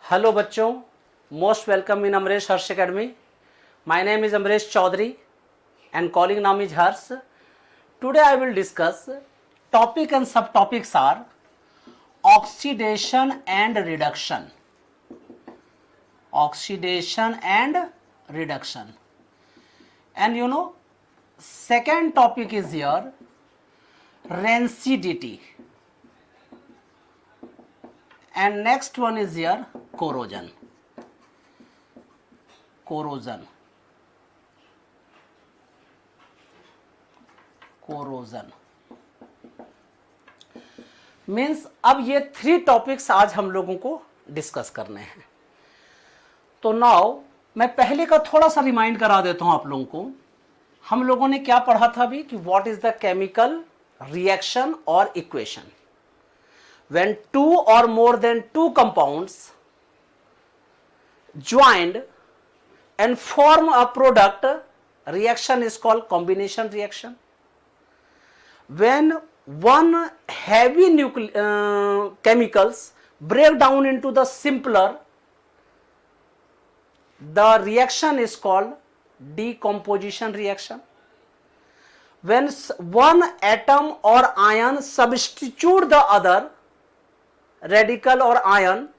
Hello बच्चों, most welcome in Amresh Harsh academy. My name is Amresh Chaudhary and calling name is Harsh. Today I will discuss topic and subtopics are oxidation and reduction. Oxidation and reduction. And you know, second topic is here rancidity. And next one is here corrosion. Corrosion. Means अब ये 3 topics आज हम लोगों को discuss करने हैं. तो now मैं पहले का थोड़ा सा रिमाइंड करा देता हूं आप लोगों को. हम लोगों ने क्या पढ़ा था अभी कि what is the chemical reaction और equation. When 2 or more than 2 compounds joined and form a product, reaction is called combination reaction. When one heavy chemicals break down into the simpler, the reaction is called decomposition reaction. When one atom or ion substitute the other radical or ion,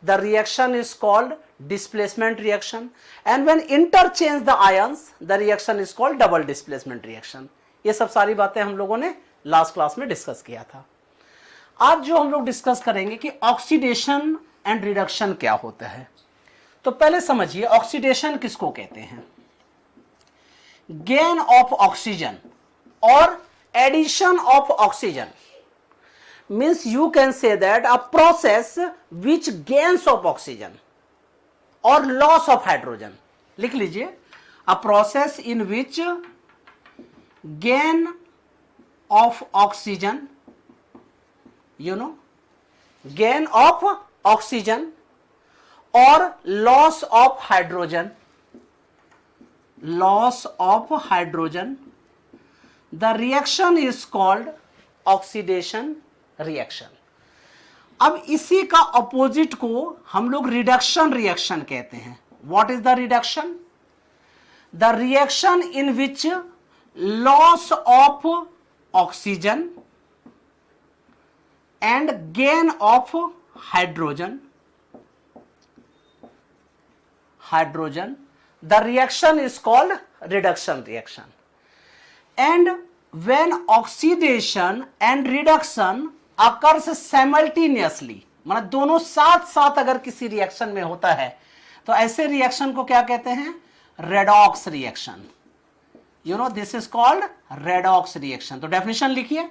the reaction is called displacement reaction. And when interchange the ions, the reaction is called double displacement reaction. ये सब सारी बातें हम लोगों ने last class में discuss किया था. आज जो हम लोग डिस्कस करेंगे कि ऑक्सीडेशन एंड रिडक्शन क्या होता है. तो पहले समझिए ऑक्सीडेशन किसको कहते हैं. गेन ऑफ ऑक्सीजन और addition of oxygen means you can say that a process which gains of oxygen or loss of hydrogen. लिख लीजिए, a process in which gain of oxygen, gain of oxygen or loss of hydrogen, the reaction is called oxidation reaction. अब इसी का opposite को हम लोग reduction reaction कहते हैं. What is the reduction? The reaction in which loss of oxygen and gain of hydrogen. The reaction is called reduction reaction. And when oxidation and reduction occurs simultaneously, मतलब दोनों साथ साथ अगर किसी रिएक्शन में होता है तो ऐसे रिएक्शन को क्या कहते हैं? Redox reaction. This is called redox reaction. तो डेफिनेशन लिखिए.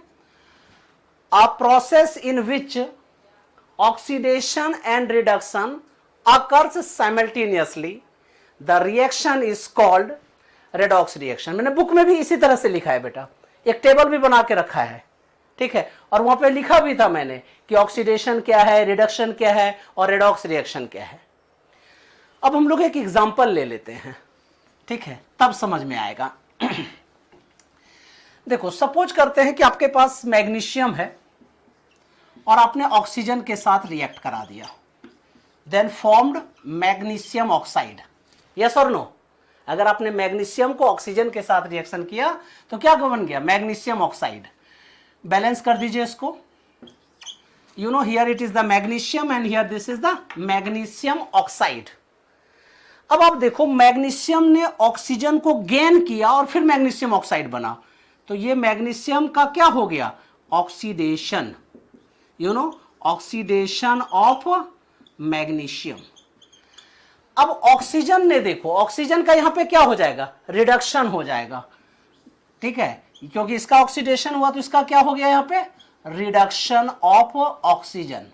A process in which oxidation and reduction occurs simultaneously, the reaction is called redox reaction. मैंने बुक में भी इसी तरह से लिखा है बेटा, एक टेबल भी बना के रखा है, ठीक है, और वहां पे लिखा भी था मैंने कि ऑक्सीडेशन क्या है, रिडक्शन क्या है और रेडॉक्स रिएक्शन क्या है. अब हम लोग एक एग्जांपल ले लेते हैं, ठीक है, तब समझ में आएगा. देखो, सपोज करते हैं कि आपके पास मैग्नीशियम है और आपने ऑक्सीजन के साथ रिएक्ट करा दिया, then formed magnesium oxide. Yes और नो? अगर आपने मैग्नीशियम को ऑक्सीजन के साथ रिएक्शन किया तो क्या बन गया? Magnesium oxide. बैलेंस कर दीजिए इसको. Here it is the magnesium and here this is the magnesium oxide. अब आप देखो, मैग्नीशियम ने ऑक्सीजन को गेन किया और फिर मैग्नीशियम ऑक्साइड बना, तो ये मैग्नीशियम का क्या हो गया? ऑक्सीडेशन. Oxidation of magnesium. अब ऑक्सीजन ने, देखो, ऑक्सीजन का यहां पे क्या हो जाएगा? रिडक्शन हो जाएगा, ठीक है, क्योंकि इसका ऑक्सीडेशन हुआ तो इसका क्या हो गया यहां पे? Reduction of oxygen.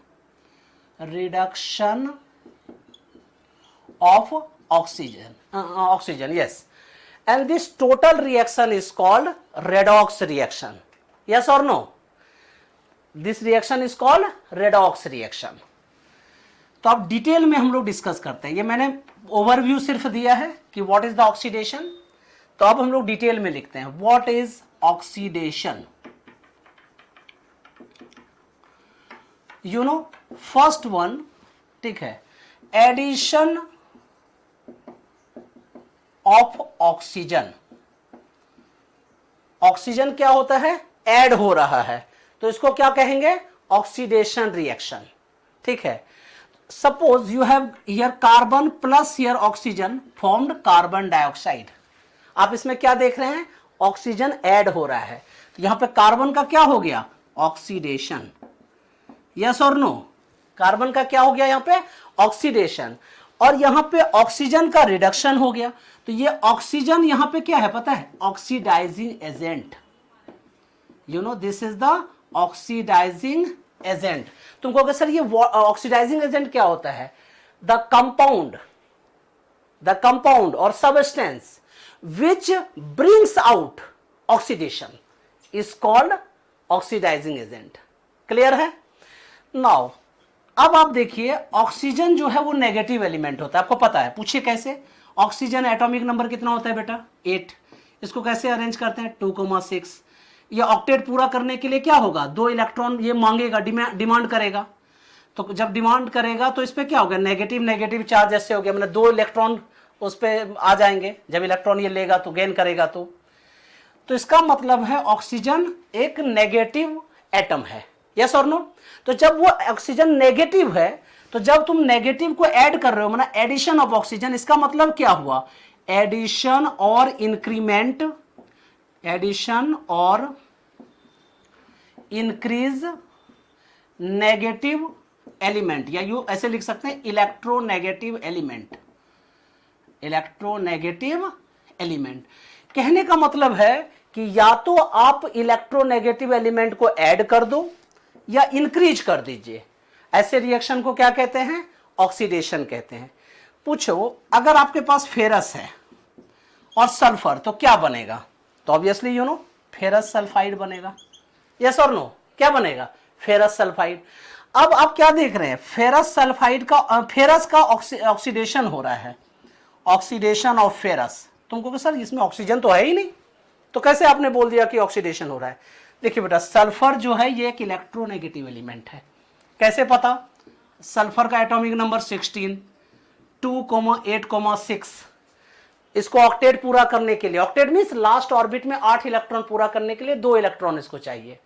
Reduction of oxygen, yes. And this total reaction is called redox reaction. Yes और no? This reaction is called redox reaction. तो अब डिटेल में हम लोग डिस्कस करते हैं. ये मैंने ओवरव्यू सिर्फ दिया है कि व्हाट इज द ऑक्सीडेशन. तो अब हम लोग डिटेल में लिखते हैं. What is oxidation? First one, ठीक है, एडिशन ऑफ ऑक्सीजन। ऑक्सीजन क्या होता है, ऐड हो रहा है, तो इसको क्या कहेंगे, ऑक्सीडेशन रिएक्शन। ठीक है, suppose you have here carbon plus here oxygen formed carbon dioxide. आप इसमें क्या देख रहे हैं, ऑक्सीजन ऐड हो रहा है, तो यहां पे कार्बन का क्या हो गया, ऑक्सीडेशन। यस और नो, कार्बन का क्या हो गया यहां पे, ऑक्सीडेशन, और यहां पे ऑक्सीजन का रिडक्शन हो गया। तो ये ऑक्सीजन यहां पे क्या है पता है, oxidising agent. You know this is the oxidising agent. तुम कहोगे सर ये ऑक्सीडाइजिंग एजेंट क्या होता है, द कंपाउंड और substance which brings out oxidation is called oxidising agent. Clear है। नाउ अब आप देखिए, ऑक्सीजन जो है वो नेगेटिव एलिमेंट होता है, आपको पता है, पूछिए कैसे। ऑक्सीजन एटॉमिक नंबर कितना होता है बेटा, 8। इसको कैसे अरेंज करते हैं, 2,6। ये ऑक्टेट पूरा करने के लिए क्या होगा, 2 इलेक्ट्रॉन ये मांगेगा, डिमांड करेगा। तो जब डिमांड करेगा तो इस पर क्या होगा, नेगेटिव नेगेटिव चार्ज ऐसे हो गया, मतलब 2 इलेक्ट्रॉन उस पर आ जाएंगे। जब इलेक्ट्रॉन ये लेगा तो गेन करेगा। तो इसका मतलब है ऑक्सीजन एक नेगेटिव एटम है। यस और नो। तो जब वो ऑक्सीजन नेगेटिव है, तो जब तुम नेगेटिव को ऐड कर रहे हो, मतलब एडिशन ऑफ ऑक्सीजन, इसका मतलब क्या हुआ, एडिशन और इंक्रीमेंट, एडिशन और इंक्रीज नेगेटिव एलिमेंट, या यू ऐसे लिख सकते हैं इलेक्ट्रोनेगेटिव एलिमेंट। इलेक्ट्रोनेगेटिव एलिमेंट कहने का मतलब है कि या तो आप इलेक्ट्रोनेगेटिव एलिमेंट को ऐड कर दो या इंक्रीज कर दीजिए। ऐसे रिएक्शन को क्या कहते हैं, ऑक्सीडेशन कहते हैं। पूछो अगर आपके पास फेरस है और सल्फर, तो क्या बनेगा, तो obviously you know ferrous sulphide बनेगा। यस और नो, क्या बनेगा, फेरस सल्फाइड। अब आप क्या देख रहे हैं, फेरस सल्फाइड का, फेरस का ऑक्सीडेशन हो रहा है, ऑक्सीडेशन ऑफ फेरस। तुमको कि सर इसमें ऑक्सीजन तो है ही नहीं, तो कैसे आपने बोल दिया कि ऑक्सीडेशन हो रहा है। देखिए बेटा, सल्फर जो है ये एक इलेक्ट्रोनेगेटिव एलिमेंट है। कैसे पता, सल्फर का एटॉमिक नंबर 16, 2,8,6। इसको ऑक्टेट पूरा करने के लिए, ऑक्टेट मींस लास्ट ऑर्बिट में 8 इलेक्ट्रॉन पूरा करने के लिए 2 इलेक्ट्रॉन इसको चाहिए।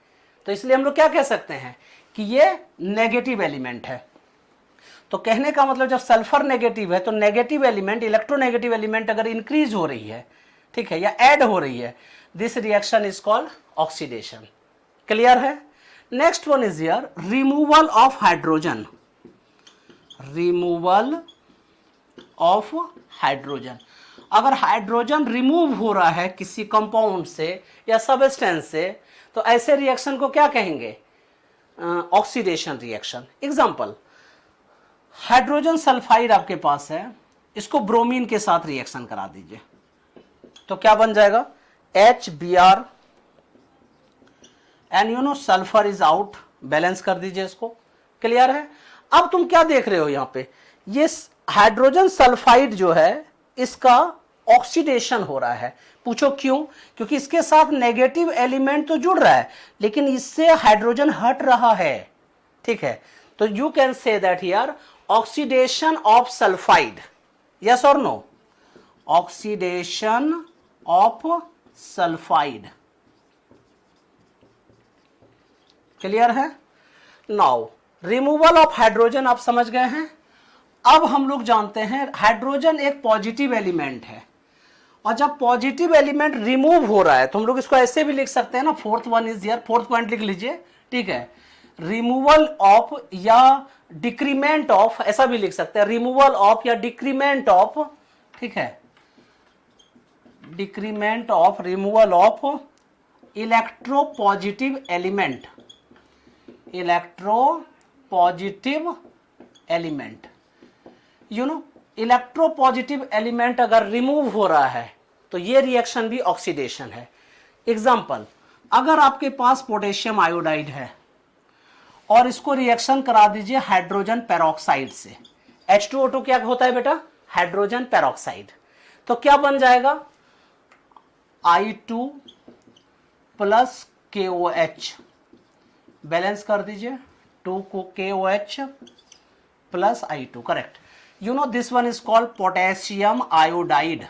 तो इसलिए हम लोग क्या कह सकते हैं कि ये नेगेटिव एलिमेंट है। तो कहने का मतलब जब सल्फर नेगेटिव है, तो नेगेटिव एलिमेंट, इलेक्ट्रोनेगेटिव एलिमेंट अगर इंक्रीज हो रही है, ठीक है, या ऐड हो रही है, this reaction is called oxidation. Clear है। Next one is here removal of hydrogen. Removal of hydrogen, अगर हाइड्रोजन रिमूव हो रहा है किसी कंपाउंड से या सबस्टेंस से, तो ऐसे रिएक्शन को क्या कहेंगे, oxidation reaction. Example, hydrogen sulphide आपके पास है, इसको ब्रोमीन के साथ रिएक्शन करा दीजिए, तो क्या बन जाएगा, HBr, and you know sulphur is out, balance कर दीजिए इसको। क्लियर है। अब तुम क्या देख रहे हो यहां पे, ये हाइड्रोजन सल्फाइड जो है इसका ऑक्सीडेशन हो रहा है। पूछो क्यों, क्योंकि इसके साथ नेगेटिव एलिमेंट तो जुड़ रहा है, लेकिन इससे हाइड्रोजन हट रहा है। ठीक है, तो you can say that here oxidation of sulphide. Yes और no, oxidation of sulphide. Clear है। नाउ रिमूवल ऑफ हाइड्रोजन आप समझ गए हैं। अब हम लोग जानते हैं हाइड्रोजन एक पॉजिटिव एलिमेंट है, और जब पॉजिटिव एलिमेंट रिमूव हो रहा है, तो हम लोग इसको ऐसे भी लिख सकते हैं ना, fourth one is here, fourth point लिख लीजिए। ठीक है, रिमूवल ऑफ या डिक्रीमेंट ऑफ, ऐसा भी लिख सकते हैं, रिमूवल ऑफ या डिक्रीमेंट ऑफ। ठीक है, decrement of, removal of electro positive element, electro positive element. You know electro positive element अगर रिमूव हो रहा है, तो ये रिएक्शन भी ऑक्सीडेशन है। एग्जाम्पल, अगर आपके पास पोटेशियम आयोडाइड है और इसको रिएक्शन करा दीजिए हाइड्रोजन पेरोक्साइड से, H2O2 क्या होता है बेटा, हाइड्रोजन पेरोक्साइड, तो क्या बन जाएगा, I2 प्लस KOH, बैलेंस कर दीजिए, 2 को KOH plus I2, correct. You know this one is called potassium iodide.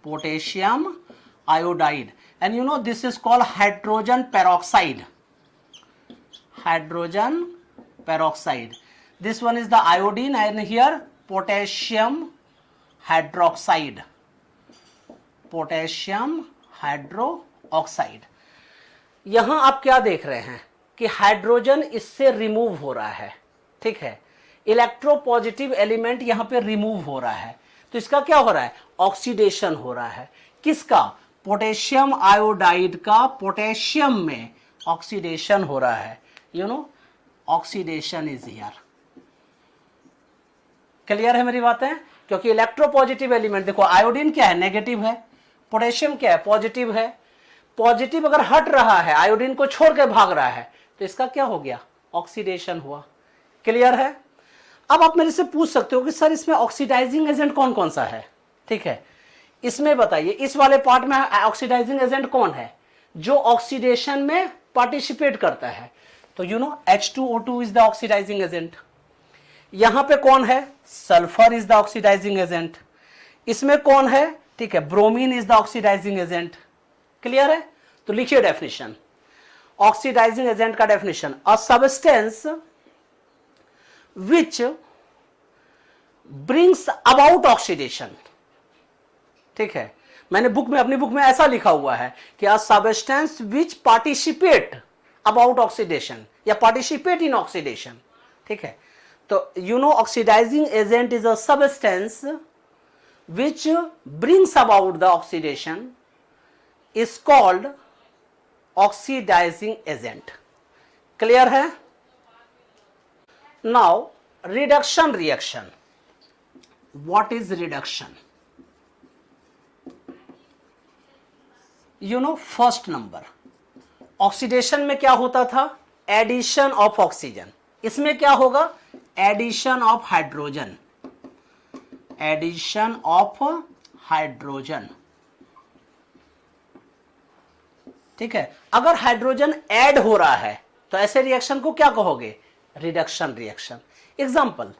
Potassium iodide. And you know this is called hydrogen peroxide. Hydrogen peroxide. This one is the iodine and here potassium hydroxide. Potassium hydroxide. यहां आप क्या देख रहे हैं कि hydrogen इससे remove हो रहा है, ठीक है, इलेक्ट्रोपॉजिटिव एलिमेंट यहां पे रिमूव हो रहा है, तो इसका क्या हो रहा है, ऑक्सीडेशन हो रहा है। किसका, पोटेशियम आयोडाइड का पोटेशियम में ऑक्सीडेशन हो रहा है। You know oxidation is here. Clear है मेरी बातें? क्योंकि इलेक्ट्रोपॉजिटिव एलिमेंट, देखो आयोडीन क्या है, नेगेटिव है, पोटेशियम क्या है, पॉजिटिव है। पॉजिटिव अगर हट रहा है, आयोडीन को छोड़ के भाग रहा है, तो इसका क्या हो गया, ऑक्सीडेशन हुआ। क्लियर है? अब आप मेरे से पूछ सकते हो कि सर इसमें ऑक्सीडाइजिंग एजेंट कौन कौन सा है, ठीक है, इसमें बताइए, इस वाले पार्ट में ऑक्सीडाइजिंग एजेंट कौन है जो ऑक्सीडेशन में पार्टिसिपेट करता है, तो you know H2O2 is the oxidising agent. यहां पे कौन है, sulphur is the oxidising agent. इसमें कौन है, ठीक है, bromine is the oxidising agent. Clear है? तो लिखिए डेफिनेशन, ऑक्सीडाइजिंग एजेंट का definition, a substance which brings about oxidation. ठीक है, मैंने बुक में, अपनी बुक में ऐसा लिखा हुआ है कि a substance which participate about oxidation या पार्टिसिपेट इन ऑक्सीडेशन। ठीक है, तो you know oxidising agent is a substance which brings about the oxidation is called oxidizing agent. Clear है? Now reduction reaction. What is reduction? You know first number, oxidation में क्या होता था, addition of oxygen. इसमें क्या होगा, addition of hydrogen, addition of hydrogen. ठीक है, अगर हाइड्रोजन ऐड हो रहा है तो ऐसे रिएक्शन को क्या कहोगे, रिडक्शन रिएक्शन। एग्जांपल,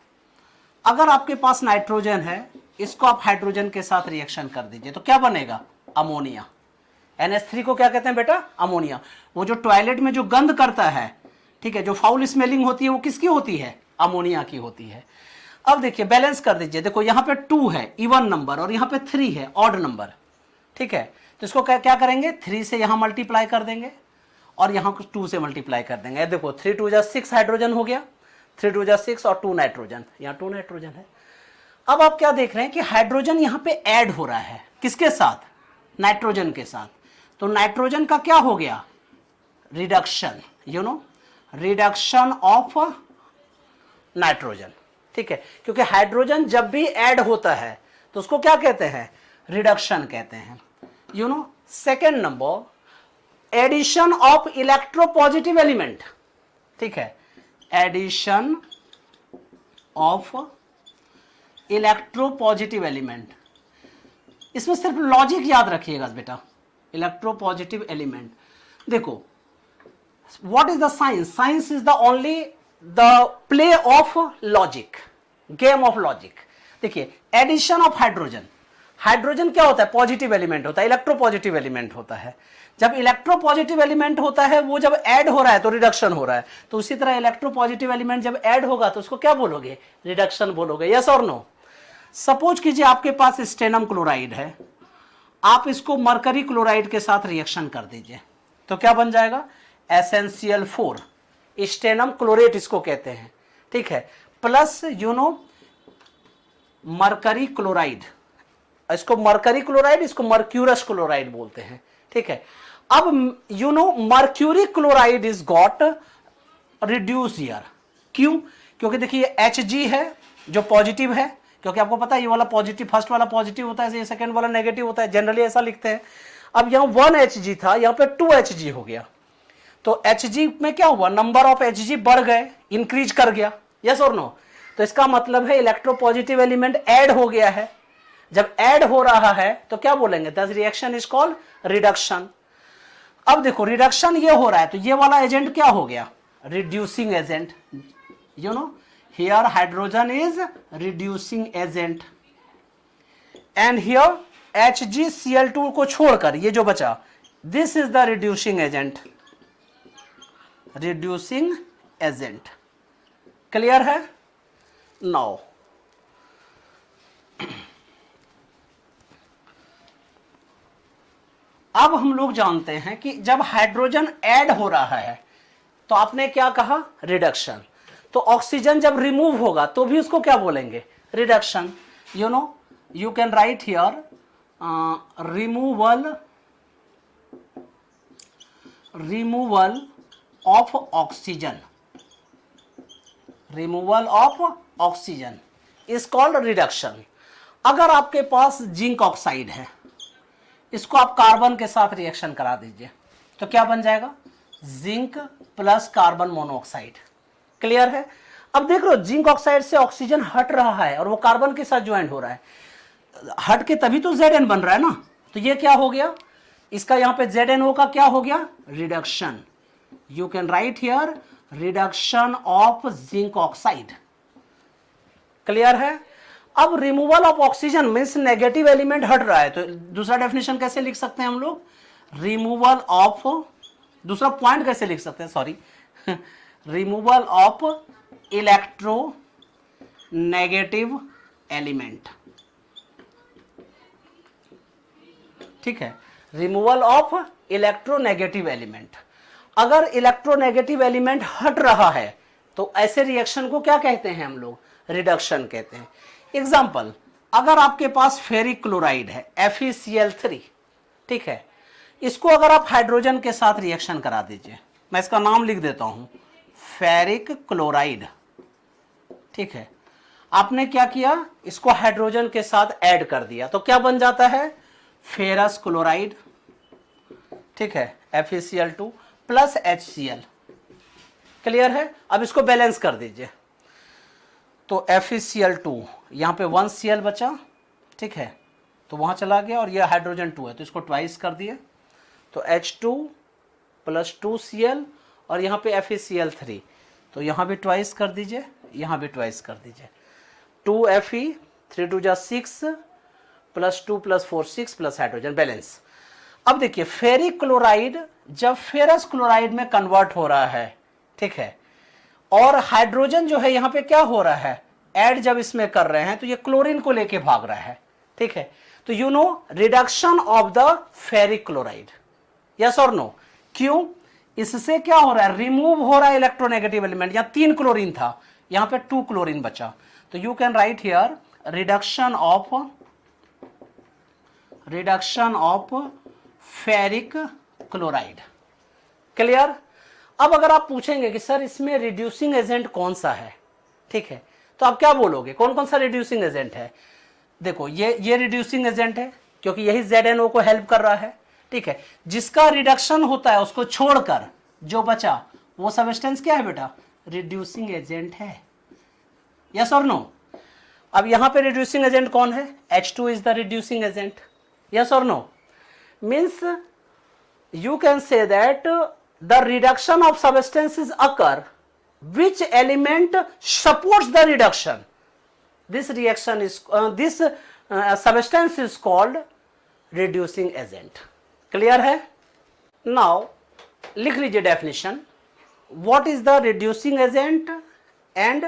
अगर आपके पास नाइट्रोजन है, इसको आप हाइड्रोजन के साथ रिएक्शन कर दीजिए तो क्या बनेगा, अमोनिया। NH3 को क्या कहते हैं बेटा, अमोनिया। वो जो टॉयलेट में जो गंध करता है, ठीक है, जो फाउल स्मेलिंग होती है, वो किसकी होती है, अमोनिया की होती है। अब देखिए बैलेंस कर दीजिए, देखो यहां पे 2 है इवन नंबर और यहां पे 3 है ऑड नंबर। ठीक है, तो इसको क्या करेंगे, 3 से यहां मल्टीप्लाई कर देंगे और यहां 2 से मल्टीप्लाई कर देंगे। देखो 3 2 जा 6 हाइड्रोजन हो गया, 3 2 जा 6 और 2 नाइट्रोजन, यहां 2 नाइट्रोजन है। अब आप क्या देख रहे हैं कि हाइड्रोजन यहां पे ऐड हो रहा है, किसके साथ, नाइट्रोजन के साथ। तो नाइट्रोजन का क्या हो गया, reduction, you know reduction of nitrogen. ठीक है, क्योंकि हाइड्रोजन जब भी ऐड होता है तो उसको क्या कहते हैं, रिडक्शन कहते हैं। You know second number, addition of electropositive element. ठीक है, एडिशन ऑफ इलेक्ट्रोपॉजिटिव एलिमेंट। इसमें सिर्फ लॉजिक याद रखिएगा बेटा, इलेक्ट्रोपॉजिटिव एलिमेंट। देखो what is the science, science is the only the play of logic, game of logic. देखिए एडिशन ऑफ हाइड्रोजन, हाइड्रोजन क्या होता है, पॉजिटिव एलिमेंट होता है, इलेक्ट्रोपॉजिटिव एलिमेंट होता है। जब इलेक्ट्रोपॉजिटिव एलिमेंट होता है, वो जब ऐड हो रहा है तो रिडक्शन हो रहा है। तो उसी तरह इलेक्ट्रोपॉजिटिव एलिमेंट जब ऐड होगा तो उसको क्या बोलोगे, रिडक्शन बोलोगे। यस और नो? सपोज कीजिए आपके पास स्टेनम क्लोराइड है, आप इसको मरकरी क्लोराइड के साथ रिएक्शन कर दीजिए तो क्या बन जाएगा, SnCl4, स्टेनम क्लोरेट इसको कहते हैं। ठीक है, plus you know mercury chloride, इसको मरकरी क्लोराइड, इसको मर्क्यूरस क्लोराइड बोलते हैं। ठीक है, अब you know mercury chloride is got reduce here. क्यों? क्योंकि देखिए Hg है जो पॉजिटिव है, क्योंकि आपको पता है ये वाला पॉजिटिव, फर्स्ट वाला पॉजिटिव होता है, ये सेकंड वाला नेगेटिव होता है, जनरली ऐसा लिखते हैं। अब यहां 1 Hg था, यहां पे 2 Hg हो गया, तो Hg में क्या हुआ, नंबर ऑफ Hg बढ़ गए, इंक्रीज कर गया। यस और नो? तो इसका मतलब है इलेक्ट्रोपॉजिटिव एलिमेंट ऐड हो गया है। जब ऐड हो रहा है तो क्या बोलेंगे, दस रिएक्शन इज कॉल्ड रिडक्शन। अब देखो रिडक्शन ये हो रहा है तो ये वाला एजेंट क्या हो गया, reducing agent. You no here hydrogen is reducing agent and here HgCl2 को छोड़कर ये जो बचा, this is the reducing agent, reducing agent. Clear है? नाउ अब हम लोग जानते हैं कि जब हाइड्रोजन ऐड हो रहा है तो आपने क्या कहा? रिडक्शन. तो ऑक्सीजन जब रिमूव होगा तो भी उसको क्या बोलेंगे? Reduction. You know, you can write here removal of oxygen, removal of oxygen is called reduction. अगर आपके पास जिंक ऑक्साइड है, इसको आप कार्बन के साथ रिएक्शन करा दीजिए तो क्या बन जाएगा? Zinc plus carbon monoxide. Clear है? अब देख लो, जिंक ऑक्साइड से ऑक्सीजन हट रहा है और वो कार्बन के साथ ज्वाइंट हो रहा है, हट के तभी तो Zn बन रहा है ना. तो ये क्या हो गया? इसका यहां पे ZnO का क्या हो गया? Reduction. You can write here reduction of zinc oxide. Clear है? अब removal of oxygen means negative element हट रहा है, तो दूसरा डेफिनेशन कैसे लिख सकते हैं हम लोग? रिमूवल ऑफ, दूसरा पॉइंट कैसे लिख सकते हैं, sorry, removal of electro negative element. ठीक है, रिमूवल ऑफ इलेक्ट्रोनेगेटिव एलिमेंट. अगर इलेक्ट्रोनेगेटिव एलिमेंट हट रहा है तो ऐसे रिएक्शन को क्या कहते हैं हम लोग? रिडक्शन कहते हैं. एग्जाम्पल, अगर आपके पास फेरिक क्लोराइड है FeCl3, ठीक है, इसको अगर आप हाइड्रोजन के साथ रिएक्शन करा दीजिए, मैं इसका नाम लिख देता हूं, फेरिक क्लोराइड. ठीक है, आपने क्या किया? इसको हाइड्रोजन के साथ ऐड कर दिया तो क्या बन जाता है? Ferrous chloride. ठीक है, FeCl2 प्लस HCl. क्लियर है? अब इसको बैलेंस कर दीजिए तो FeCl2 यहां पे 1Cl बचा. ठीक है, तो वहां चला गया और ये हाइड्रोजन 2 है तो इसको ट्वाइस कर दिए तो H2 प्लस 2Cl और यहां पे FeCl3, तो यहां भी ट्वाइस कर दीजिए, यहां भी ट्वाइस कर दीजिए. 2Fe, 3 2 जा 6 plus 2 plus 4 6 plus hydrogen, balance. अब देखिए, फेरिक क्लोराइड जब फेरस क्लोराइड में कन्वर्ट हो रहा है, ठीक है, और हाइड्रोजन जो है यहां पे क्या हो रहा है? ऐड जब इसमें कर रहे हैं तो ये क्लोरीन को लेके भाग रहा है. ठीक है, तो you no reduction of the ferric chloride. Yes और नो? क्यों? इससे क्या हो रहा है? रिमूव हो रहा है इलेक्ट्रोनेगेटिव एलिमेंट. यहां 3 क्लोरीन था, यहां पे 2 क्लोरीन बचा. तो you can write here reduction of ferric chloride. Clear? अब अगर आप पूछेंगे कि सर इसमें रिड्यूसिंग एजेंट कौन सा है, ठीक है, तो आप क्या बोलोगे? कौन कौन सा रिड्यूसिंग एजेंट है? देखो, ये रिड्यूसिंग एजेंट है क्योंकि यही ZnO को हेल्प कर रहा है. ठीक है, जिसका रिडक्शन होता है उसको छोड़कर जो बचा वो सब्सटेंस क्या है बेटा? रिड्यूसिंग एजेंट है. यस और नो? अब यहां पे रिड्यूसिंग एजेंट कौन है? H2 is the reducing agent. Yes और no? Means you can say that the reduction of substances occur which element supports the reduction. This reaction is substance is called reducing agent. Clear है? Now लिख लीजिए definition. What is the reducing agent and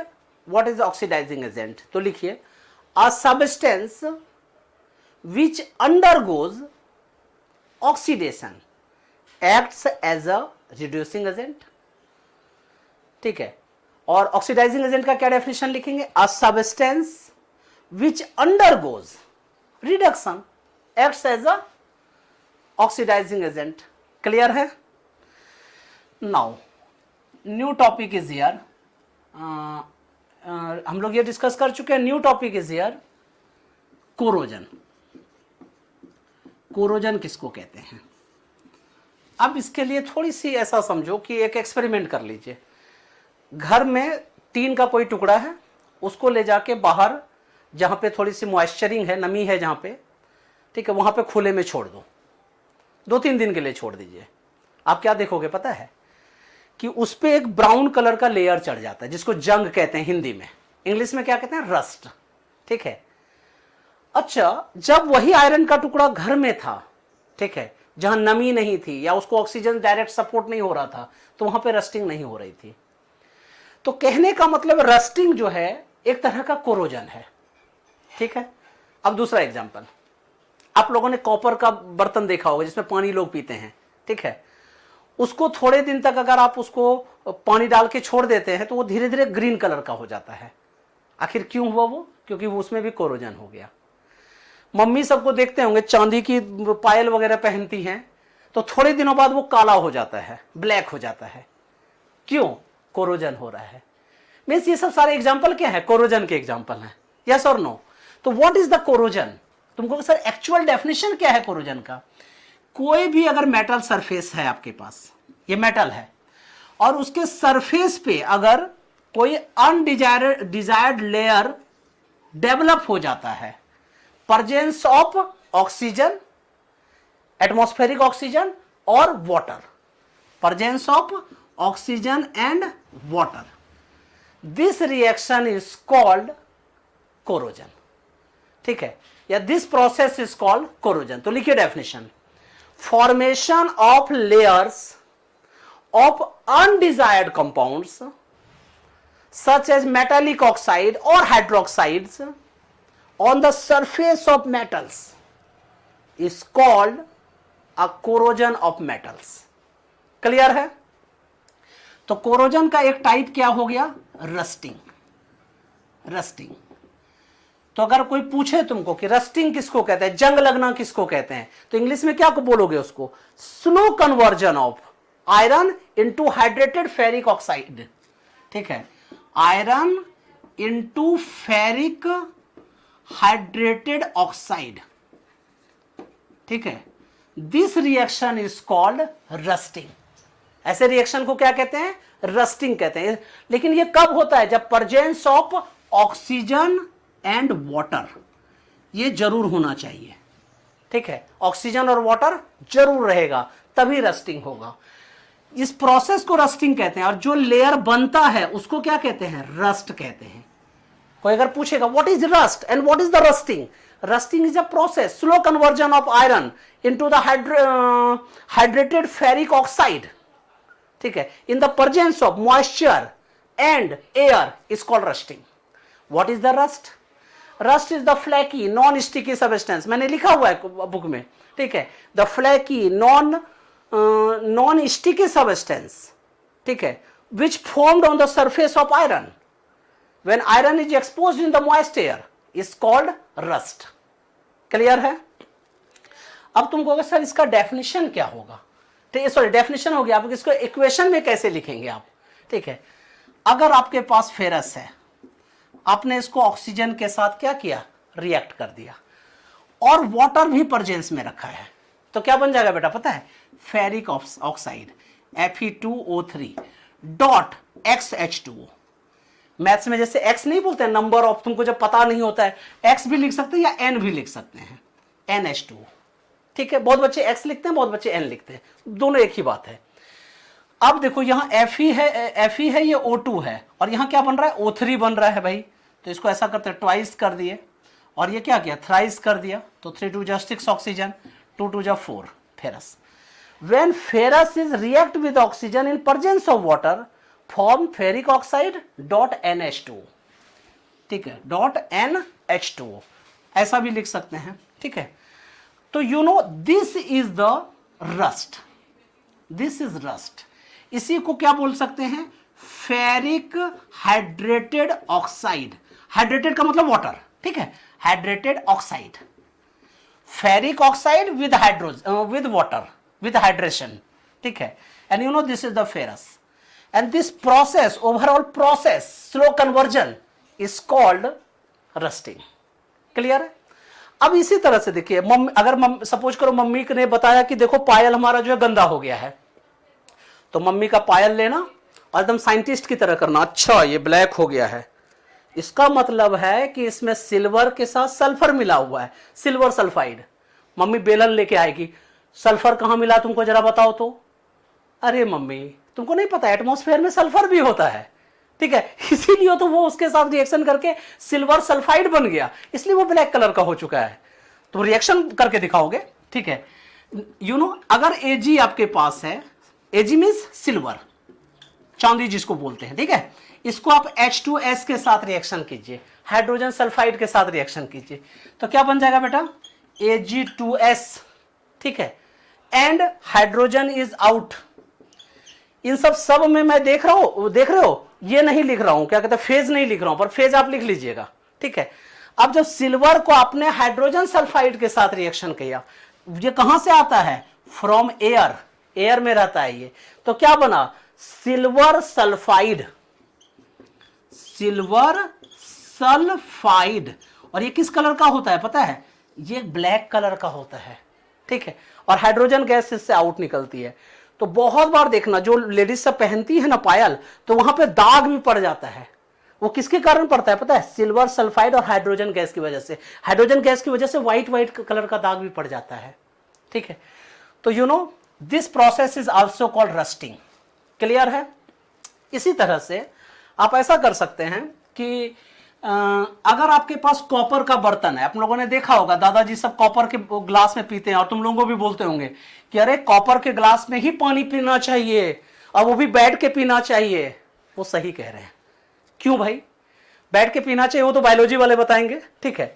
what is the oxidizing agent? तो लिखिए, a substance which undergoes oxidation acts as a reducing agent. ठीक है, और oxidising agent का क्या डेफिनेशन लिखेंगे? A substance which undergoes reduction acts as a oxidizing agent. Clear है? Now new topic is here. हम लोग ये डिस्कस कर चुके हैं. New topic is here corrosion. Corrosion किसको कहते हैं? अब इसके लिए थोड़ी सी ऐसा समझो कि एक एक्सपेरिमेंट कर लीजिए. घर में टीन का कोई टुकड़ा है, उसको ले जाके बाहर जहां पे थोड़ी सी मॉइस्चरिंग है, नमी है जहां पे, ठीक है, वहां पे खुले में छोड़ दो. 2-3 दिन के लिए छोड़ दीजिए. आप क्या देखोगे पता है? कि उस पे एक ब्राउन कलर का लेयर चढ़ जाता है जिसको जंग कहते हैं हिंदी में. इंग्लिश में क्या कहते हैं, रस्ट। ठीक है, अच्छा जब वही आयरन का टुकड़ा घर में था, ठीक है, जहां नमी नहीं थी या उसको ऑक्सीजन डायरेक्ट सपोर्ट नहीं हो रहा था, तो वहां पे रस्टिंग नहीं हो रही थी। तो कहने का मतलब रस्टिंग जो है एक तरह का कोरोजन है। ठीक है, अब दूसरा एग्जांपल, आप लोगों ने कॉपर का बर्तन देखा होगा जिसमें पानी लोग पीते हैं। ठीक है, उसको थोड़े दिन तक अगर आप उसको पानी डाल के छोड़ देते हैं तो वो धीरे धीरे ग्रीन कलर का हो जाता है। आखिर क्यों हुआ वो? क्योंकि वो उसमें भी कोरोजन हो गया। मम्मी सबको देखते होंगे चांदी की पायल वगैरह पहनती हैं, तो थोड़े दिनों बाद वो काला हो जाता है, ब्लैक हो जाता है। क्यों? कोरोजन हो रहा है। मीन्स ये सब सारे एग्जाम्पल क्या है, कोरोजन के एग्जाम्पल हैं। यस और नो? तो व्हाट इज द कोरोजन? तुमको सर एक्चुअल डेफिनेशन क्या है कोरोजन का? कोई भी अगर मेटल सरफेस है आपके पास, ये मेटल है, और उसके सरफेस पे अगर कोई अनडिजायर्ड लेयर डेवलप हो जाता है, presence of oxygen, atmospheric oxygen और water, presence of oxygen and water, this reaction is called corrosion. ठीक है, या this process is called corrosion. तो लिखिए definition, formation of layers of undesired compounds such as metallic oxide or hydroxides on the surface of metals is called a corrosion of metals। Clear है? तो corrosion का एक type क्या हो गया, rusting. Rusting, तो अगर कोई पूछे तुमको कि रस्टिंग किसको कहते हैं, जंग लगना किसको कहते हैं, तो इंग्लिश में क्या बोलोगे उसको, slow conversion of iron into hydrated ferric oxide. ठीक है, iron into ferric hydrated oxide. ठीक है, this reaction is called rusting. ऐसे रिएक्शन को क्या कहते हैं, रस्टिंग कहते हैं। लेकिन ये कब होता है, जब presence of oxygen and water, ये जरूर होना चाहिए। ठीक है, ऑक्सीजन और वाटर जरूर रहेगा तभी रस्टिंग होगा। इस प्रोसेस को रस्टिंग कहते हैं, और जो लेयर बनता है उसको क्या कहते हैं, रस्ट कहते हैं। कोई अगर पूछेगा what is rust and what is the rusting, rusting is a process, slow conversion of iron into the hydrated ferric oxide. ठीक है, in the presence of moisture and air is called rusting. What is the rust? Rust is the flaky non sticky substance, मैंने लिखा हुआ है book में। ठीक है, the flaky non sticky substance, ठीक है, which formed on the surface of iron when iron is exposed in the moist air is called rust. Clear है? अब तुमको अगर सर इसका डेफिनेशन क्या होगा, ठीक है, सॉरी डेफिनेशन हो गया, आप इसको इक्वेशन में कैसे लिखेंगे आप? ठीक है, अगर आपके पास फेरस है, आपने इसको ऑक्सीजन के साथ क्या किया, रिएक्ट कर दिया, और वाटर भी प्रेजेंस में रखा है, तो क्या बन जाएगा बेटा पता है, ferric oxide Fe2O3 dot XH2O। Maths में जैसे x नहीं बोलते हैं, नंबर ऑफ, तुमको जब पता नहीं होता है x भी लिख सकते हैं या n भी लिख सकते हैं, NH2O। ठीक है, बहुत बच्चे x लिखते हैं, बहुत बच्चे n लिखते हैं, दोनों एक ही बात है। अब देखो यहाँ Fe है, ये O2 है, और यहाँ क्या बन रहा है, O3 बन रहा है भाई। तो इसको ऐसा करते हैं, ट्वाइस कर दिए, और ये क्या किया, थ्राइस कर दिया, तो 3 2 6 oxygen, 2 2 4 ferrous. When ferrous is react with oxygen in presence of water, form ferric oxide dot NH2O। ठीक है, डॉट NH2O ऐसा भी लिख सकते हैं। ठीक है, तो you know this is the rust, this is rust. इसी को क्या बोल सकते हैं, फेरिक हाइड्रेटेड ऑक्साइड। हाइड्रेटेड का मतलब वाटर, ठीक है, hydrated oxide, ferric oxide with with water, with hydration। ठीक है, and you know this is the ferrous, and this process, overall process, slow conversion is called rusting। Clear है? अब इसी तरह से देखिए, अगर सपोज करो मम्मी ने बताया कि देखो पायल हमारा जो है गंदा हो गया है, तो मम्मी का पायल लेना और एकदम साइंटिस्ट की तरह करना, अच्छा ये ब्लैक हो गया है, इसका मतलब है कि इसमें सिल्वर के साथ सल्फर मिला हुआ है, सिल्वर सल्फाइड। मम्मी बेलन लेके आएगी, सल्फर कहां मिला तुमको जरा बताओ तो। अरे मम्मी तुमको नहीं पता, एटमॉस्फेयर में सल्फर भी होता है। ठीक है, इसीलिए तो वो उसके साथ रिएक्शन करके सिल्वर सल्फाइड बन गया, इसलिए वो ब्लैक कलर का हो चुका है। तो रिएक्शन करके दिखाओगे, ठीक है। अगर Ag आपके पास है, Ag मीन्स सिल्वर, चांदी जिसको बोलते हैं, ठीक है, इसको आप H2S के साथ रिएक्शन कीजिए, हाइड्रोजन सल्फाइड के साथ रिएक्शन कीजिए, तो क्या बन जाएगा बेटा, Ag2S, ठीक है, एंड हाइड्रोजन इज आउट। इन सब में मैं देख रहे हो, ये नहीं लिख रहा हूं, क्या कहते हैं, फेज नहीं लिख रहा हूं, पर फेज आप लिख लीजिएगा, ठीक है। अब जब सिल्वर को आपने हाइड्रोजन सल्फाइड के साथ रिएक्शन किया, ये कहां से आता है, फ्रॉम एयर, एयर में रहता है ये, तो क्या बना, सिल्वर सल्फाइड, सिल्वर सल्फाइड। और ये किस कलर का होता है पता है, ये ब्लैक कलर का होता है, ठीक है, और हाइड्रोजन गैस इससे आउट निकलती है। तो बहुत बार देखना, जो लेडीज सब पहनती है ना पायल, तो वहां पे दाग भी पड़ जाता है, वो किसके कारण पड़ता है पता है, सिल्वर सल्फाइड और हाइड्रोजन गैस की वजह से। हाइड्रोजन गैस की वजह से व्हाइट कलर का दाग भी पड़ जाता है, ठीक है। तो this process is also called rusting. Clear है। इसी तरह से आप ऐसा कर सकते हैं कि अगर आपके पास कॉपर का बर्तन है, आप लोगों ने देखा होगा दादाजी सब कॉपर के ग्लास में पीते हैं, और तुम लोगों को भी बोलते होंगे कि अरे कॉपर के ग्लास में ही पानी पीना चाहिए, और वो भी बैठ के पीना चाहिए। वो सही कह रहे हैं। क्यों भाई बैठ के पीना चाहिए, वो तो बायोलॉजी वाले बताएंगे, ठीक है।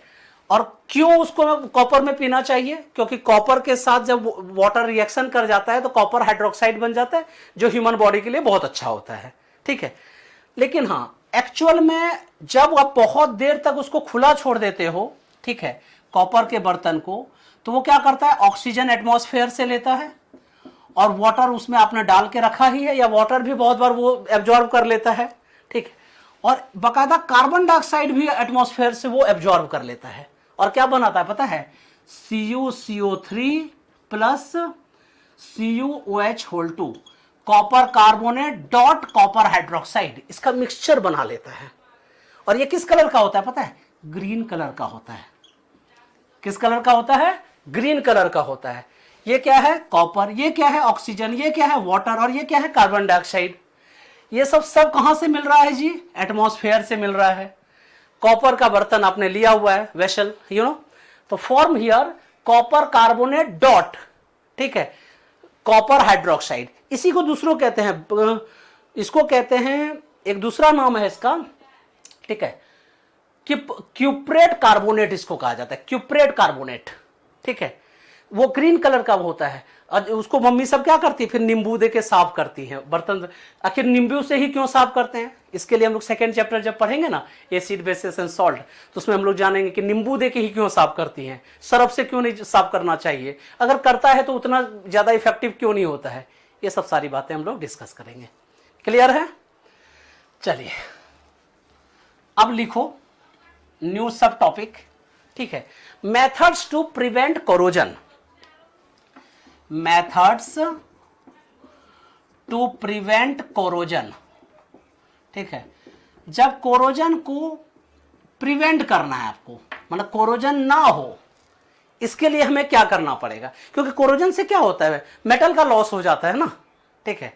और क्यों उसको कॉपर में पीना चाहिए, क्योंकि कॉपर के साथ जब वाटर रिएक्शन कर जाता है तो कॉपर हाइड्रोक्साइड बन जाता है, जो ह्यूमन बॉडी के लिए बहुत अच्छा होता है, ठीक है। लेकिन हाँ, एक्चुअल में जब आप बहुत देर तक उसको खुला छोड़ देते हो, ठीक है, कॉपर के बर्तन को, तो वो क्या करता है, ऑक्सीजन एटमॉस्फेयर से लेता है, और वाटर उसमें आपने डाल के रखा ही है, या वाटर भी बहुत बार वो एब्जॉर्ब कर लेता है, ठीक है, और बाकायदा कार्बन डाइऑक्साइड भी एटमॉस्फेयर से वो एब्जॉर्ब कर लेता है, और क्या बनाता है पता है, CuCO3 plus CuOH2 copper carbonate dot copper hydroxide, इसका मिक्सचर बना लेता है। और ये किस कलर का होता है पता है, ग्रीन कलर का होता है। किस कलर का होता है, ग्रीन कलर का होता है। ये क्या है, कॉपर, ये क्या है, ऑक्सीजन, ये क्या है, वाटर, और ये क्या है, कार्बन डाइऑक्साइड। ये सब कहां से मिल रहा है जी, एटमॉस्फेयर से मिल रहा है। कॉपर का बर्तन आपने लिया हुआ है, वेसल, तो form here copper carbonate dot, ठीक है, कॉपर हाइड्रोक्साइड। इसी को दूसरों कहते हैं, इसको कहते हैं, एक दूसरा नाम है इसका, ठीक है, क्यूप्रेट कार्बोनेट इसको कहा जाता है, क्यूप्रेट कार्बोनेट, ठीक है। वो ग्रीन कलर का होता है, और उसको मम्मी सब क्या करती है, फिर नींबू दे के साफ करती हैं बर्तन। आखिर नींबू से ही क्यों साफ करते हैं, इसके लिए हम लोग सेकेंड चैप्टर जब पढ़ेंगे ना, एसिड बेसिस एंड सॉल्ट, तो उसमें हम लोग जानेंगे कि नींबू दे के ही क्यों साफ करती हैं, सरफ से क्यों नहीं साफ करना चाहिए, अगर करता है तो उतना ज्यादा इफेक्टिव क्यों नहीं होता है। ये सब सारी बातें हम लोग डिस्कस करेंगे। क्लियर है। चलिए अब लिखो न्यू सब टॉपिक, ठीक है, methods to prevent corrosion. Methods to prevent corrosion, ठीक है। जब कोरोजन को प्रिवेंट करना है आपको, मतलब कोरोजन ना हो, इसके लिए हमें क्या करना पड़ेगा, क्योंकि कोरोजन से क्या होता है, मेटल का लॉस हो जाता है ना, ठीक है।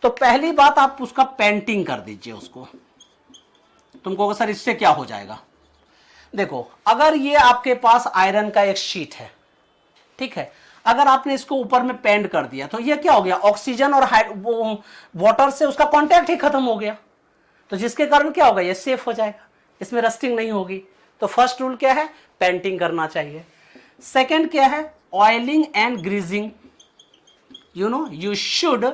तो पहली बात आप उसका पेंटिंग कर दीजिए उसको। तुमको सर इससे क्या हो जाएगा, देखो अगर ये आपके पास आयरन का एक शीट है, ठीक है, अगर आपने इसको ऊपर में पेंट कर दिया तो ये क्या हो गया, ऑक्सीजन और वाटर से उसका कांटेक्ट ही खत्म हो गया, तो जिसके कारण क्या होगा, ये सेफ हो जाएगा, इसमें रस्टिंग नहीं होगी। तो फर्स्ट रूल क्या है, पेंटिंग करना चाहिए। सेकंड क्या है, oiling and greasing, you should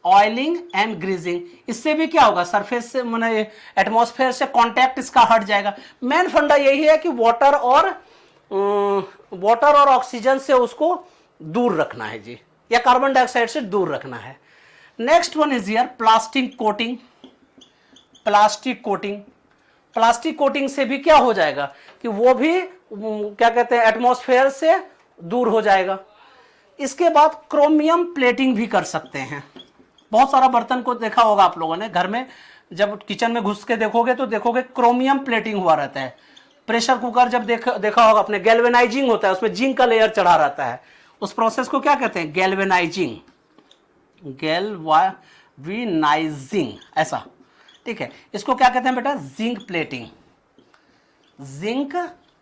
oiling and greasing. इससे भी क्या होगा, सरफेस से मैंने एटमॉस्फेयर से कांटेक्ट इसका हट जाएगा। मेन फंडा यही है कि वाटर और ऑक्सीजन से उसको दूर रखना है जी, या कार्बन डाइऑक्साइड से दूर रखना है। Next one is here plastic coating. Plastic coating, plastic coating से भी क्या हो जाएगा कि वो भी क्या कहते हैं, एटमॉस्फेयर से दूर हो जाएगा। इसके बाद क्रोमियम प्लेटिंग भी कर सकते हैं। बहुत सारा बर्तन को देखा होगा आप लोगों ने घर में, जब किचन में घुस के देखोगे तो देखोगे क्रोमियम प्लेटिंग हुआ रहता है। प्रेशर कुकर जब देखा होगा आपने, गैल्वेनाइजिंग होता है, उसमें जिंक का लेयर चढ़ा रहता है, उस प्रोसेस को क्या कहते हैं, गैल्वेनाइजिंग, गैल्वेनाइजिंग, ऐसा ठीक है, इसको क्या कहते हैं बेटा? Zinc plating. Zinc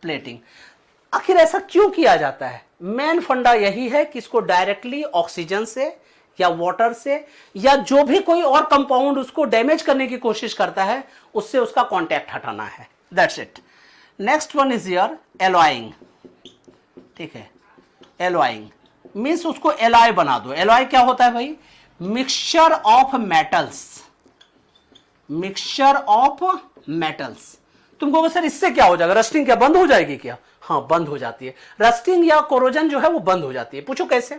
plating. आखिर ऐसा क्यों किया जाता है? मेन फंडा यही है कि इसको डायरेक्टली ऑक्सीजन से या वाटर से या जो भी कोई और कंपाउंड उसको डैमेज करने की कोशिश करता है उससे उसका कांटेक्ट हटाना है। That's it. Next one is your alloying. ठीक है, एलॉइंग मीन्स उसको एलॉय बना दो। एलॉय क्या होता है भाई? Mixture of metals. Mixture of metals. तुम कहोगे सर इससे क्या हो जाएगा? रस्टिंग क्या बंद हो जाएगी क्या? हाँ, बंद हो जाती है। रस्टिंग या कोरोजन जो है वो बंद हो जाती है। पूछो कैसे?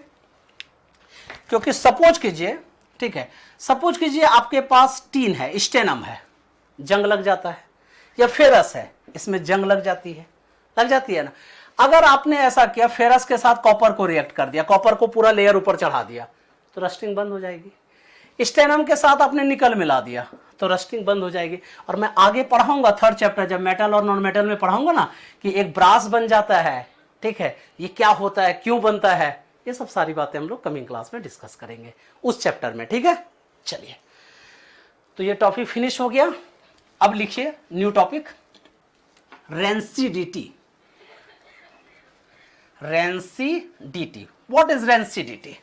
क्योंकि सपोज कीजिए, ठीक है, सपोज कीजिए आपके पास टीन है, स्टेनम है, जंग लग जाता है, या फेरस है, इसमें जंग लग जाती है ना। अगर आपने ऐसा किया, फेरस के साथ कॉपर को रिएक्ट कर दिया, कॉपर को पूरा लेयर ऊपर चढ़ा दिया, तो रस्टिंग बंद हो जाएगी। स्टेनम के साथ आपने निकल मिला दिया तो रस्टिंग बंद हो जाएगी। और मैं आगे पढ़ाऊंगा थर्ड चैप्टर जब मेटल और नॉन मेटल में पढ़ाऊंगा ना, कि एक ब्रास बन जाता है, ठीक है, ये क्या होता है, क्यों बनता है, ये सब सारी बातें हम लोग कमिंग क्लास में डिस्कस करेंगे उस चैप्टर में। ठीक है, चलिए, तो ये टॉपिक फिनिश हो गया। अब लिखिए new topic, rancidity. Rancidity, what is rancidity?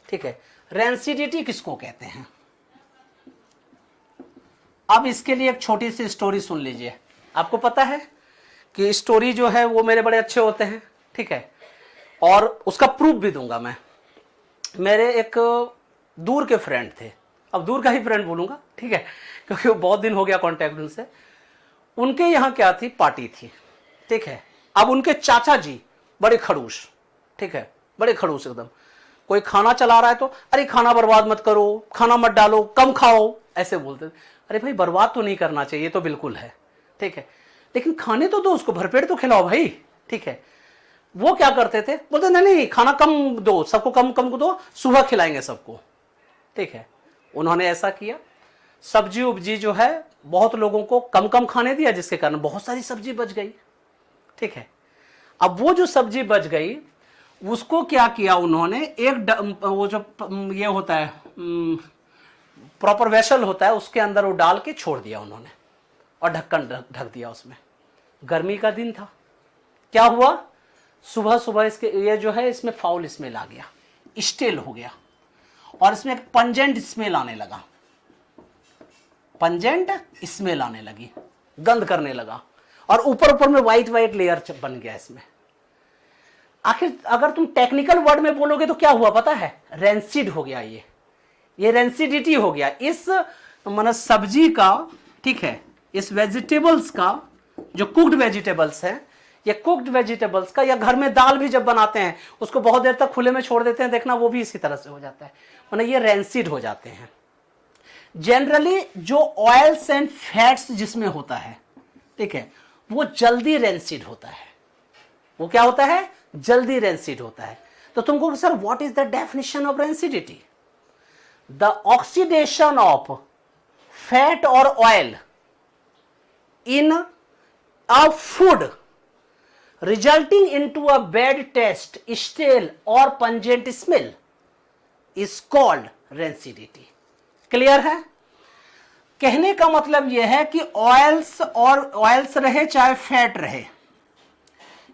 ठीक है, रेंसिडिटी किसको कहते हैं? अब इसके लिए एक छोटी सी स्टोरी सुन लीजिए। आपको पता है कि स्टोरी जो है वो मेरे बड़े अच्छे होते हैं, ठीक है, और उसका प्रूफ भी दूंगा मैं। मेरे एक दूर के फ्रेंड थे, अब दूर का ही फ्रेंड बोलूंगा, ठीक है, क्योंकि वो बहुत दिन हो गया कांटेक्ट उनसे। उनके यहाँ क्या थी, पार्टी थी, ठीक है। अब उनके चाचा जी बड़े खड़ूस, ठीक है, बड़े खड़ूस एकदम। कोई खाना चला रहा है तो अरे खाना बर्बाद मत करो, खाना मत डालो, कम खाओ, ऐसे बोलते। अरे भाई दरबार तो नहीं करना चाहिए, तो बिल्कुल है, ठीक है, लेकिन खाने तो दो उसको, भरपेट तो खिलाओ भाई, ठीक है। वो क्या करते थे, बोलते नहीं नहीं खाना कम दो, सबको कम कम दो, सुबह खिलाएंगे सबको, ठीक है। उन्होंने ऐसा किया, सब्जी उब्जी जो है बहुत लोगों को कम कम खाने दिया, जिसके कारण बहुत सारी सब्जी बच गई, ठीक है। अब वो जो सब्जी बच गई उसको क्या किया उन्होंने, एक वो जो ये होता है प्रॉपर वेसल होता है, उसके अंदर वो डाल के छोड़ दिया उन्होंने और ढक्कन ढक दिया उसमें। गर्मी का दिन था, क्या हुआ, सुबह सुबह इसके ये जो है इसमें फाउल स्मेल आ गया, स्टेल हो गया, और इसमें एक पंजेंट स्मेल आने लगा, पंजेंट स्मेल आने लगी, गंध करने लगा, और ऊपर ऊपर में व्हाइट व्हाइट लेयर बन गया इसमें। आखिर अगर तुम टेक्निकल वर्ड में बोलोगे तो क्या हुआ पता है, रेंसिड हो गया, ये रेंसिडिटी हो गया इस मतलब सब्जी का, ठीक है, इस वेजिटेबल्स का, जो कुक्ड वेजिटेबल्स है, ये कुक्ड वेजिटेबल्स का, या घर में दाल भी जब बनाते हैं उसको बहुत देर तक खुले में छोड़ देते हैं, देखना वो भी इसी तरह से हो जाता है, मतलब ये रेंसिड हो जाते हैं। जनरली जो ऑयल्स एंड फैट्स जिसमें होता है, ठीक है, वो जल्दी रेंसिड होता है। वो क्या होता है, जल्दी रेंसिड होता है। तो तुमको sir what is the definition of rancidity? The oxidation of fat और oil in a food resulting into a bad taste, stale or pungent smell is called rancidity. Clear है? कहने का मतलब यह है कि ऑयल्स रहे चाहे फैट रहे,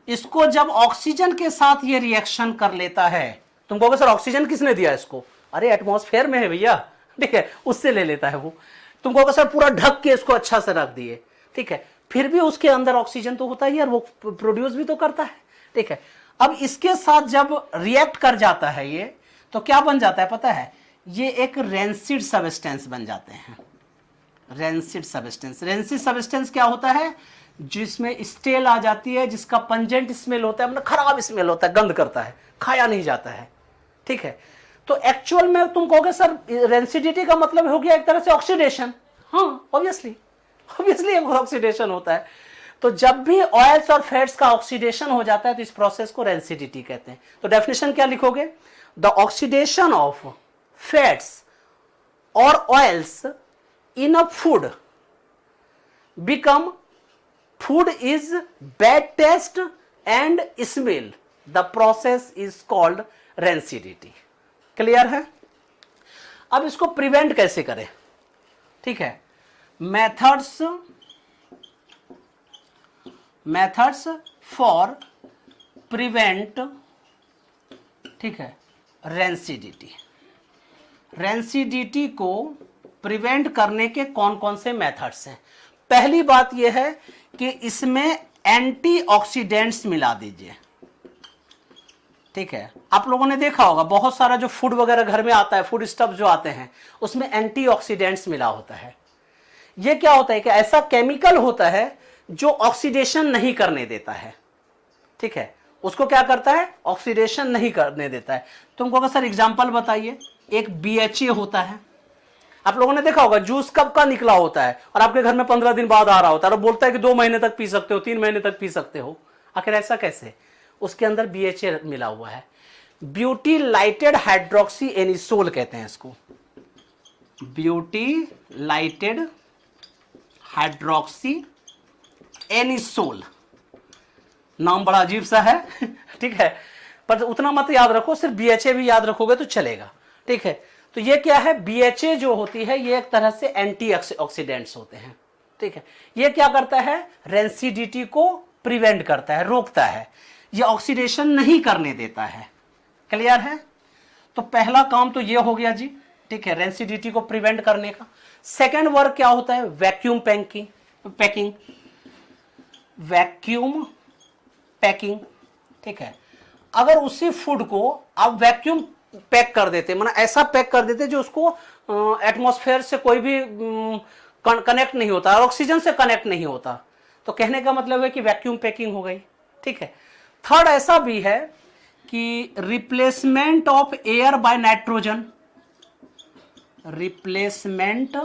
इसको जब ऑक्सीजन के साथ ये रिएक्शन कर लेता है, तुम कहोगे सर ऑक्सीजन किसने दिया इसको? अरे एटमॉस्फेयर में है भैया, ठीक है, उससे ले लेता है वो। तुम कहोगे सर पूरा ढक के इसको अच्छा से रख दिए, ठीक है, फिर भी उसके अंदर ऑक्सीजन तो होता ही है और वो प्रोड्यूस भी तो करता है, ठीक है। अब इसके साथ जब रिएक्ट कर जाता है ये, तो क्या बन जाता है पता है, ये एक रेंसिड सब्सटेंस बन जाते हैं। रेंसिड सब्सटेंस, रेंसिड सब्सटेंस क्या होता है, जिसमें स्टेल आ जाती है, जिसका पंजेंट स्मेल होता है, मतलब खराब स्मेल होता है, गंध करता है, खाया नहीं जाता है, ठीक है। तो एक्चुअल में तुम कहोगे सर रेंसिडिटी का मतलब हो गया एक तरह से ऑक्सीडेशन। हाँ, ऑब्वियसली एक ऑक्सीडेशन होता है। तो जब भी ऑयल्स और फैट्स का ऑक्सीडेशन हो जाता है तो इस प्रोसेस को रेंसिडिटी कहते हैं। तो डेफिनेशन क्या लिखोगे, द ऑक्सीडेशन ऑफ फैट्स और oils in a food become food is bad taste and smell, the process is called rancidity. Clear है? अब इसको प्रिवेंट कैसे करें, ठीक है। मेथड्स फॉर प्रिवेंट, ठीक है, रेंसिडिटी को प्रिवेंट करने के कौन कौन से मेथड्स हैं। पहली बात यह है कि इसमें एंटीऑक्सीडेंट्स मिला दीजिए, ठीक है। आप लोगों ने देखा होगा बहुत सारा जो फूड वगैरह घर में आता है, फूड स्टफ जो आते हैं, उसमें एंटीऑक्सीडेंट्स मिला होता है। ये क्या होता है कि ऐसा केमिकल होता है जो ऑक्सीडेशन नहीं करने देता है, ठीक है, उसको क्या करता है, ऑक्सीडेशन नहीं करने देता है। तुमको अगर सर एग्जांपल बताइए, एक BHA होता है, आप लोगों ने देखा होगा जूस कब का निकला होता है और आपके घर में 15 दिन बाद आ रहा होता है और बोलता है कि 2 महीने तक पी सकते हो, 3 महीने तक पी सकते हो। आखिर ऐसा कैसे? उसके अंदर BHA मिला हुआ है, ब्यूटीलाइटेड हाइड्रोक्सी एनिसोल कहते हैं इसको, ब्यूटीलाइटेड हाइड्रोक्सी एनिसोल। नाम बड़ा अजीब सा है ठीक है, पर उतना मत याद रखो, सिर्फ BHA भी याद रखोगे तो चलेगा, ठीक है। तो ये क्या है, BHA जो होती है ये एक तरह से एंटी ऑक्सीडेंट्स होते हैं, ठीक है। ये क्या करता है, रेंसिडिटी को प्रिवेंट करता है, रोकता है, ये ऑक्सीडेशन नहीं करने देता है। क्लियर है? तो पहला काम तो ये हो गया जी, ठीक है, रेंसिडिटी को प्रिवेंट करने का। सेकेंड वर्क क्या होता है, वैक्यूम पैकिंग, वैक्यूम पैकिंग, ठीक है। अगर उसी फूड को आप वैक्यूम पैक कर देते, मतलब ऐसा पैक कर देते जो उसको एटमॉस्फेयर से कोई भी कनेक्ट नहीं होता, ऑक्सीजन से कनेक्ट नहीं होता, तो कहने का मतलब है कि वैक्यूम पैकिंग हो गई, ठीक है। थर्ड ऐसा भी है कि replacement of air by nitrogen, replacement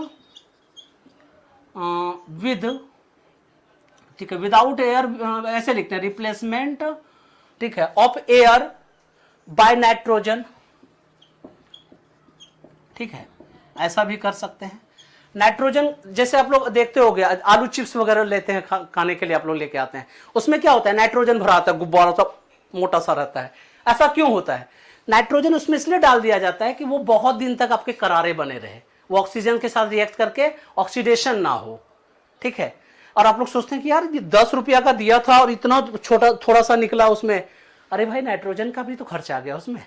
with, ठीक है, विदाउट एयर, ऐसे लिखते हैं रिप्लेसमेंट, ठीक है, ऑफ एयर बाय नाइट्रोजन, ठीक है, ऐसा भी कर सकते हैं। नाइट्रोजन जैसे आप लोग देखते होंगे, आलू चिप्स वगैरह लेते हैं खाने के लिए, आप लोग लेके आते हैं, उसमें क्या होता है, नाइट्रोजन भरा आता है, गुब्बारा सा मोटा सा रहता है। ऐसा क्यों होता है? नाइट्रोजन उसमें इसलिए डाल दिया जाता है कि वो बहुत दिन तक आपके करारे बने रहे, वो ऑक्सीजन के साथ रिएक्ट करके ऑक्सीडेशन ना हो, ठीक है। और आप लोग सोचते हैं कि यार ये 10 रुपया का दिया था और इतना छोटा थोड़ा सा निकला उसमें, अरे भाई नाइट्रोजन का भी तो खर्चा आ गया उसमें।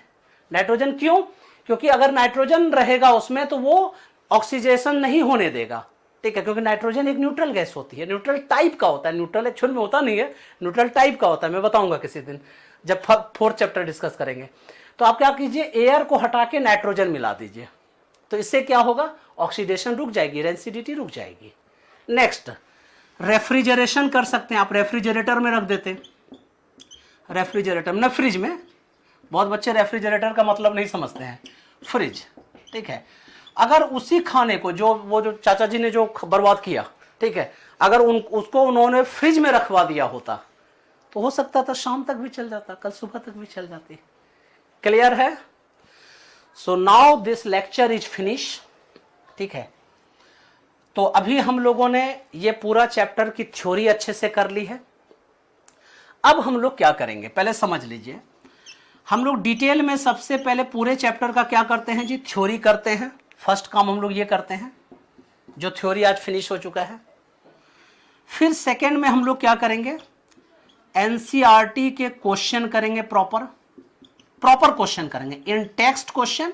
नाइट्रोजन क्यों? क्योंकि अगर नाइट्रोजन रहेगा उसमें तो वो ऑक्सीडेशन नहीं होने देगा, ठीक है, क्योंकि नाइट्रोजन एक न्यूट्रल गैस होती है, न्यूट्रल टाइप का होता है, न्यूट्रल एक्चुअल में होता नहीं है, न्यूट्रल टाइप का होता है, मैं बताऊंगा किसी दिन जब 4th चैप्टर डिस्कस करेंगे। तो आप क्या कीजिए, एयर को हटा के नाइट्रोजन मिला दीजिए, तो इससे क्या होगा, ऑक्सीडेशन रुक जाएगी, रेंसिडिटी रुक जाएगी। नेक्स्ट, रेफ्रिजरेशन कर सकते हैं आप, रेफ्रिजरेटर में रख देते हैं, रेफ्रिजरेटर न फ्रिज में, बहुत बच्चे रेफ्रिजरेटर का मतलब नहीं समझते हैं, फ्रिज, ठीक है। अगर उसी खाने को जो चाचा जी ने जो बर्बाद किया, ठीक है, अगर उसको उन्होंने फ्रिज में रखवा दिया होता तो हो सकता था शाम तक भी चल जाता, कल सुबह तक भी चल जाती। क्लियर है? So now this lecture is finish, ठीक है। तो अभी हम लोगों ने ये पूरा चैप्टर की थ्योरी अच्छे से कर ली है। अब हम लोग क्या करेंगे, पहले समझ लीजिए, हम लोग डिटेल में सबसे पहले पूरे चैप्टर का क्या करते हैं जी, थ्योरी करते हैं। फर्स्ट काम हम लोग ये करते हैं, जो थ्योरी आज फिनिश हो चुका है। फिर सेकंड में हम लोग क्या करेंगे, एनसीईआरटी के क्वेश्चन करेंगे, प्रॉपर क्वेश्चन करेंगे, इन टेक्स्ट क्वेश्चन,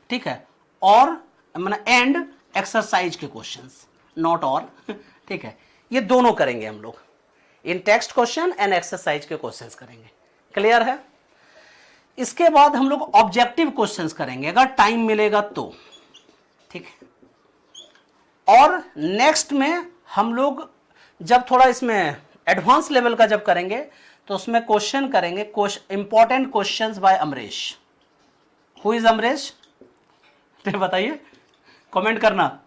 ठीक है, और एंड एक्सरसाइज के क्वेश्चंस, नॉट और, ठीक है, ये दोनों करेंगे हम लोग, इन टेक्स्ट क्वेश्चन एंड एक्सरसाइज के क्वेश्चंस करेंगे। क्लियर है? इसके बाद हम लोग ऑब्जेक्टिव क्वेश्चंस करेंगे अगर टाइम मिलेगा तो, ठीक है। और नेक्स्ट में हम लोग जब थोड़ा इसमें एडवांस लेवल का जब करेंगे तो उसमें क्वेश्चन करेंगे, important questions bye Amrish. Who is Amrish? बताइए, कमेंट करना,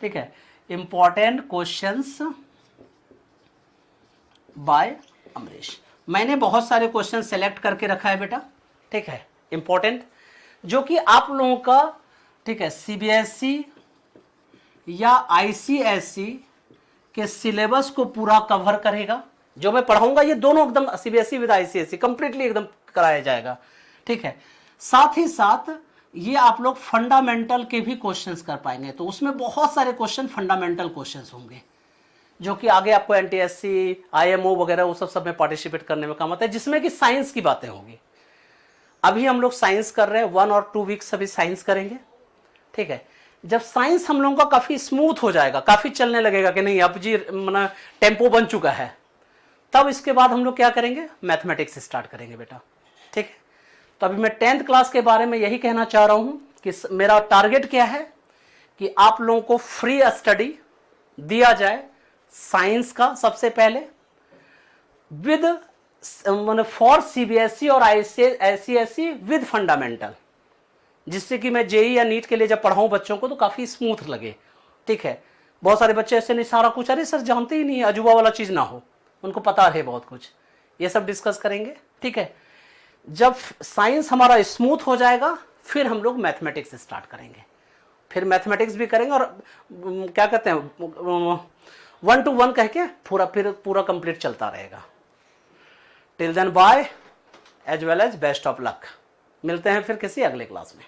ठीक है। Important questions bye Amrish. मैंने बहुत सारे क्वेश्चन सेलेक्ट करके रखा है बेटा, ठीक है, इंपॉर्टेंट, जो कि आप लोगों का, ठीक है, सीबीएसई या आईसीएसई के सिलेबस को पूरा कवर करेगा। जो मैं पढ़ाऊंगा ये दोनों एकदम सीबीएसई विद आईसीएसई कंप्लीटली एकदम कराया जाएगा, ठीक है। साथ ही साथ ये आप लोग फंडामेंटल के भी क्वेश्चंस कर पाएंगे, तो उसमें बहुत सारे क्वेश्चन फंडामेंटल क्वेश्चंस होंगे जो कि आगे आपको एनटीएससी, आईएमओ वगैरह वो सब में पार्टिसिपेट करने में काम आता है, जिसमें कि साइंस की बातें होंगी। अभी हम लोग साइंस कर रहे हैं, 1 और 2 वीक्स अभी साइंस करेंगे, ठीक है। जब साइंस हम लोगों का काफी स्मूथ हो जाएगा, काफी चलने लगेगा कि नहीं अब जी मतलब टेम्पो बन चुका है, तब इसके बाद हम लोग क्या करेंगे, मैथमेटिक्स स्टार्ट करेंगे बेटा, ठीक है। तो अभी मैं 10th क्लास के बारे में यही कहना चाह रहा हूं कि मेरा टारगेट क्या है कि आप लोगों को फ्री स्टडी दिया जाए साइंस का सबसे पहले, विद फॉर सीबीएसई और आईसीएसई विद फंडामेंटल, जिससे कि मैं जेई या नीट के लिए जब पढ़ाऊं बच्चों को तो काफी स्मूथ लगे, ठीक है। बहुत सारे बच्चे ऐसे नहीं, सारा कुछ अरे सर जानते ही नहीं, अजूबा वाला चीज ना हो, उनको पता रहे बहुत कुछ, ये सब डिस्कस करेंगे, ठीक है। जब साइंस हमारा स्मूथ हो जाएगा फिर हम लोग मैथमेटिक्स स्टार्ट करेंगे, फिर मैथमेटिक्स भी करेंगे और क्या कहते हैं 1 to 1 कह के पूरा कंप्लीट चलता रहेगा। Till then bye, as well as best of luck. मिलते हैं फिर किसी अगले क्लास में।